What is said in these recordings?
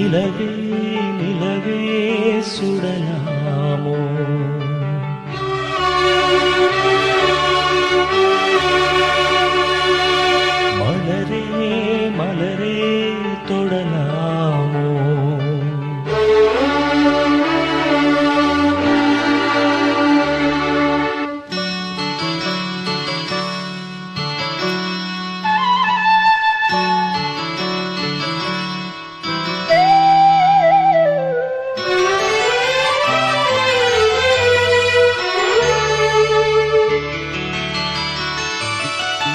நிலவே நிலவே சுடலாமோ மலரே மலரே தொடலாமோ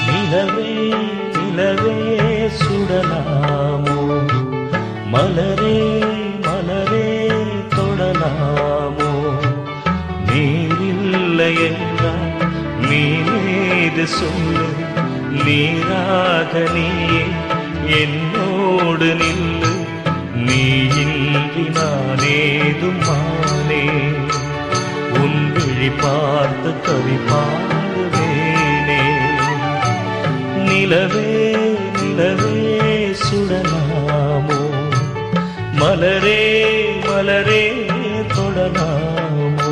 நிலவே நிலவே சுடலாமோ மலரே மலரே தொடலாமோ நீரில்லை என்றால் நீது சொல்லு நீராக நீயே என்னோடு நில்லு நீயின்றி நானேதும் மானே உன் விழி பார்த்து கவி பாடுவேனே நிலவே நிலவே சுடலாமோ மலரே மலரே தொடலாமோ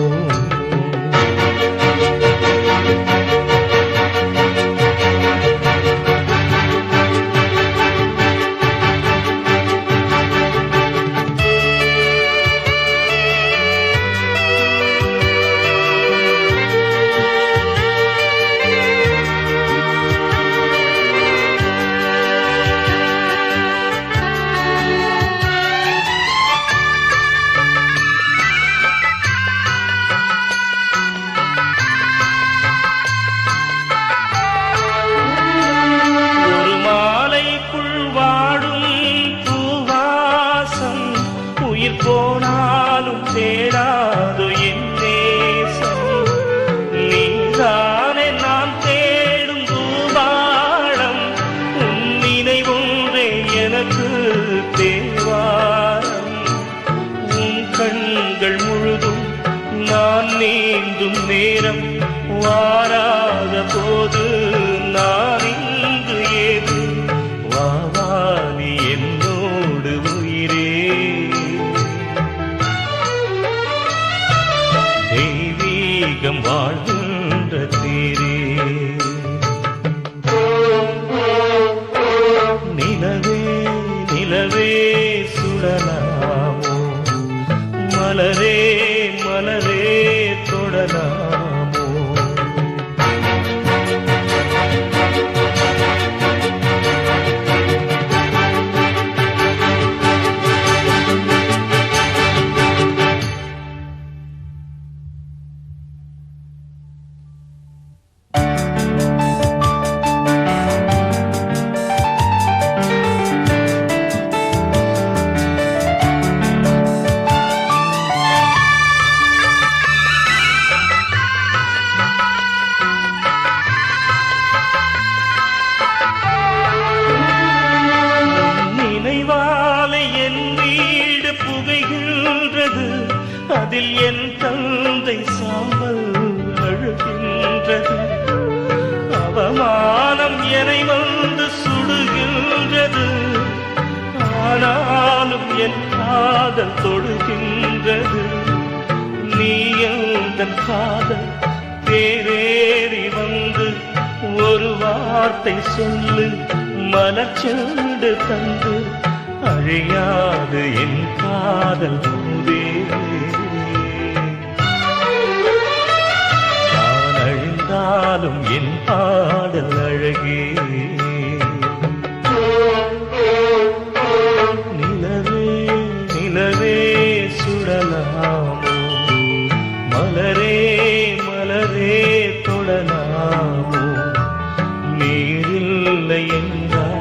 போனாலும் தேடாதோ என் நேசம் நீதானே நான் தேடும் தூபாளம் உன் நினைவொன்றே எனக்கு தேவாரம் உன் கண்கள் முழுதும் நான் நீந்தும் நேரம் வாராத போது நான் இங்கு ஏது வாவானி என்னோடு உயிரே தெய்வீகம் வாழ்கின்ற தீரே நிலவே நிலவே சுடலாமோ மலரே மலரே தொடலாமோ அதில் என் தந்தை சாம்பல் அழுகின்றது அவமானம் என்னை வந்து சுடுகின்றது ஆனாலும் என் காதல் தொடுகின்றது நீ எந்தன் காதல் தேரேறி வந்து ஒரு வார்த்தை சொல்லு மலர்ச்செண்டு தந்து அழியாது என் காதல் பூவே நான் அழிந்தாலும் என் பாடல் அழகே நிலவே நிலவே சுடலாமோ மலரே மலரே தொடலாமோ நீரில்லை என்றால்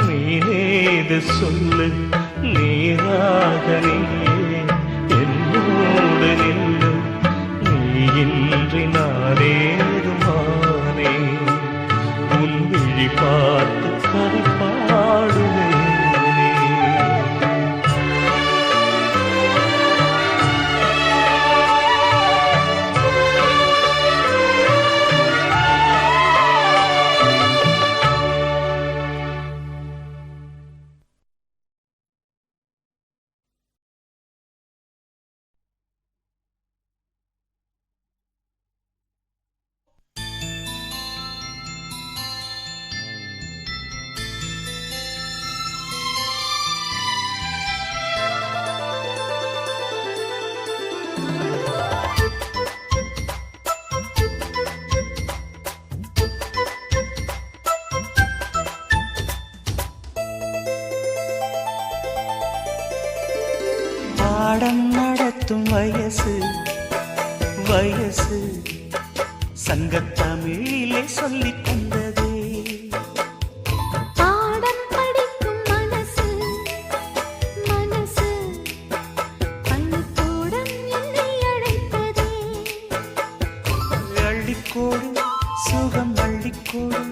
நீனேது சொல்லு நீராக நீயே என்னோடு நில்லு நீயின்றி நானேதுமானே உன் விழி பார்த்து கவி பாடுவேன் பாடம் நடத்தும் வயசு வயசு சங்கத்தமிழிலே சொல்லித் தந்ததே. பாடம் படிக்கும் மனசு மனசு பள்ளிக்கூடம் என்னை அழைத்ததே. அள்ளிக்கோடு சுகம் அள்ளிக்கோடு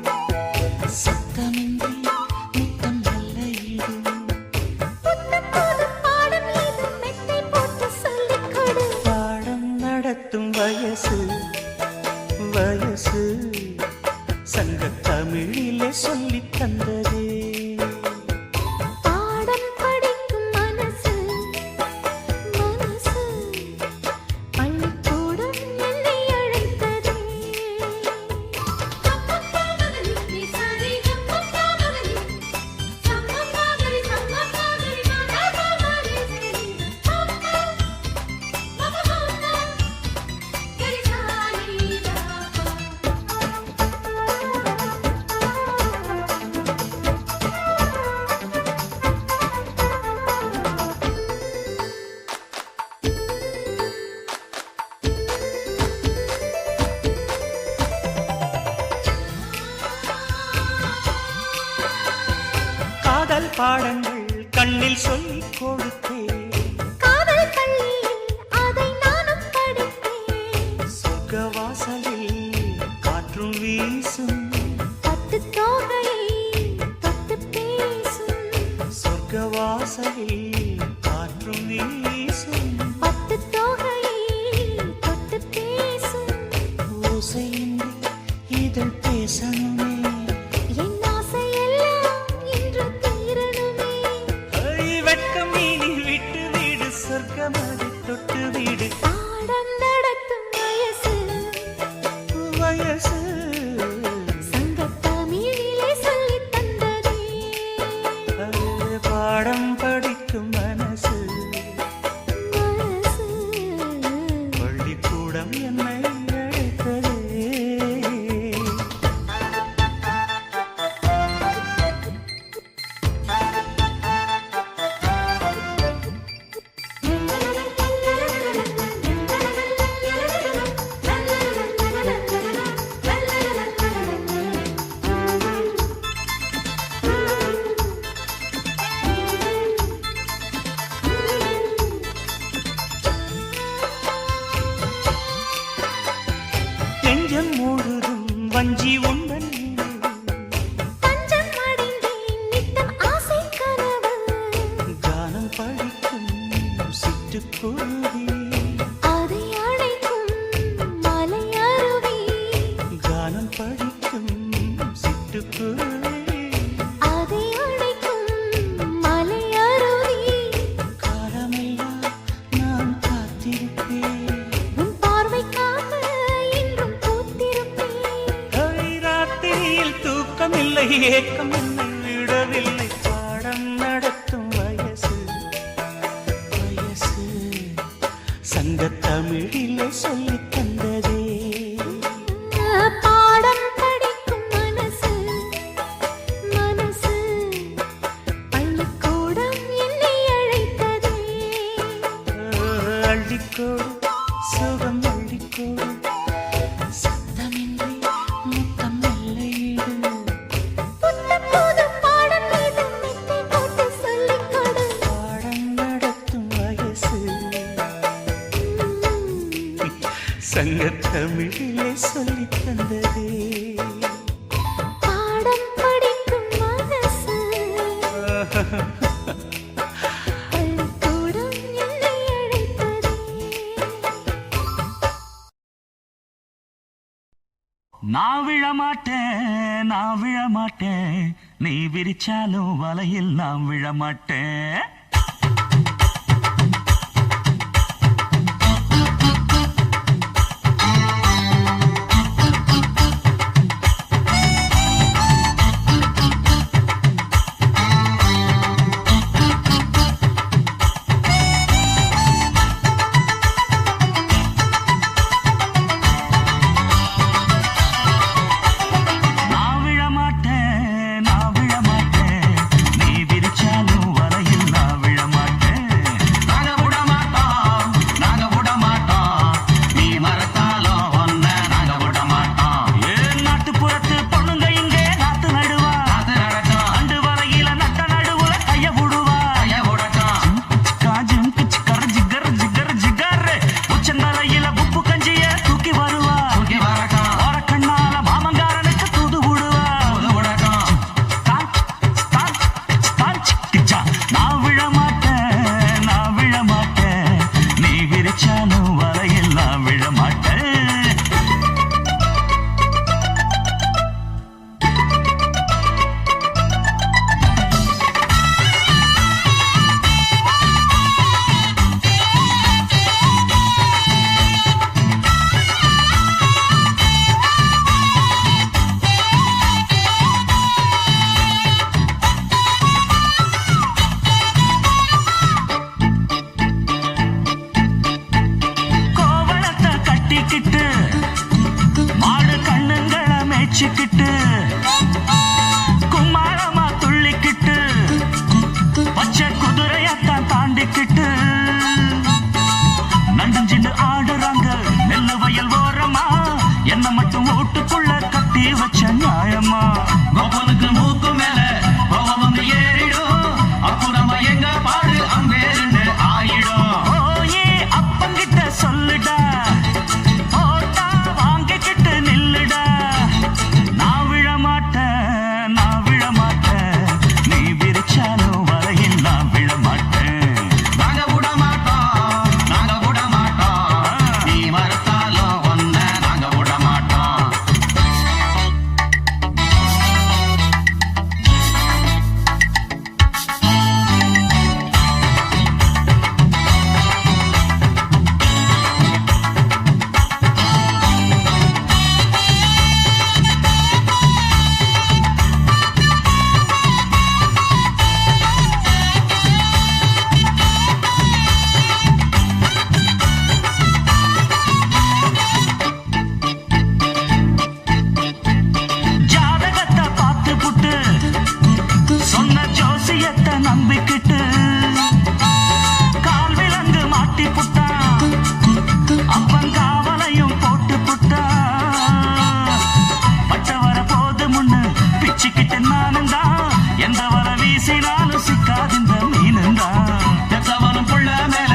சத்தமின்றி முத்தம் நல்ல ஈடு. புத்தம் புதும் பாடம் ஏதும் மெத்தை போட்டு சொல்லிக் கொடு. பாடம் நடத்தும் வயசு வயசு சங்கத்தமிழிலே சொல்லித் தந்ததே. பாடம் படிக்கும் மனசு மனசு பள்ளிக்கூடம் என்னை அழைத்ததே. காதல் பாடங்கள் கண்ணில் சொல்லிக் கொடுத்தேன். காதல் பள்ளியில் அதை நானும் படித்தேன். சொர்க்க வாசலில் காற்றும் வீசும் பட்டு தோகையை தொட்டு பேசும். சொர்க்க வாசலில் காற்றும் வீசும் பட்டு தோகையை தொட்டு பேசும். ஓசையின்றி இதழ் பேசணுமே. என் ஆசையெல்லாம் இன்று தீரணுமே. வெட்கம் நீ விட்டு வீடு சொர்க்கமதி தொட்டு வீடு. பாடம் நடத்தும் வயசு வயசு சங்கத்தமிழிலே சொல்லித் தந்ததே. பாடம் படிக்கும் மனசு மனசு பள்ளிக்கூடம் என்னை அழைத்ததே. நெஞ்சம் முழுதும் வஞ்சி உண்டன் தஞ்சம் அடைந்தேன் நித்தம் ஆசை கனவு. கானம் படிக்கும் சிட்டுக்குருவி. அதை அழைக்கும் மலை அருவி. கானம் படிக்கும் சிட்டுக்குருவி. அதை அழைக்கும் மலை அருவி. காலமெல்லாம் நான் காத்திருப்பேன். உன் பார்வைக்காக இன்றும் பூத்திருப்பேன். ராத்திரியில் தூக்கமில்லை ஏக்கம் என்னை விடவில்லை. பாடம் நடத்தும் வயசு வயசு சங்கத்தமிழிலே சொல்லித் தந்ததே. பாடம் படிக்கும் மனசு மனசு பள்ளிக்கூடம் என்னை அழைத்ததே. அள்ளிக்கோடு சுகம் அள்ளிக்கோடு சத்தமின்றி முத்தம் நல்ல ஈடு. புத்தம் புதும் பாடம் ஏதும் மெத்தை போட்டு சொல்லிக் கொடு. பாடம் நடத்தும் வயசு சங்கத்தமிழிலே சொல்லித் தந்ததே. பாடம் படிக்கும் மனசு பள்ளிக்கூடம் என்னை அழைத்ததே. நான் விழமாட்டேன் நான் விழமாட்டேன், நீ விரிச்சாலும் வலையில் நான் விழமாட்டேன். நான் விழமாட்டேன், நீ விரிச்சாலும் வலையில் நான் கட்டிக்கிட்டு மாடு கண்ணுங்களை மேய்ச்சிக்கிட்டு கும்மாளமா துள்ளிக்கிட்டு பச்சை குதிரையத்தான் தாண்டிக்கிட்டு நண்டஞ்சின்னு ஆடுறாங்க நெல்லு வயல் ஓரமா என்ன மட்டும் வீட்டுக்குள்ள கட்டி வச்ச நியாயமா கோபனுக்கு மூக்கு மேல கோபம் வந்து ஏறிடும் அப்புறமா எங்க பாடு அம்பேருன்னு ஆயிடும் ஓயே அப்பங்கிட்ட சொல்லுடா ஓட்டா வாங்கிக்கிட்டு நில்லுடா நான் விழ மாட்டேன் நீ விரிச்சாலும் வரையில் நான் விழ மாட்டேன் நாங்க விட மாட்டோம் நீ மறுத்தாலும் ஒன்ன நாங்க விட மாட்டோம் ஜாதகத்தை பார்த்து புட்டு சொன்ன ஜோசியத்தை நம்பிக்கிட்டு கால் விலங்கு மாட்டி புட்டா அப்பங்காவலையும் போட்டு புட்டா பட்ட வர போது முன்னு பிச்சுக்கிட்டு நானும் தான் எந்த வர வீசினாலும் சிக்காதிந்த மீனும் தான் பெத்தவனும் புள்ள மேல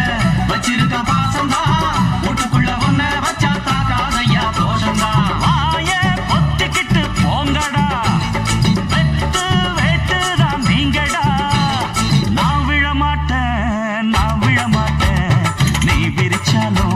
வச்சிருக்க பாசம்தான் வீட்டுக்குள்ள ஒன்ன வச்சா தாக்காதையா தோஷம்தான் வாய பொத்திக்கிட்டு போங்கடா வெட்டு வேட்டுதான் நீங்கடா நான் விழ மாட்டேன் நீ விரிச்சாலும்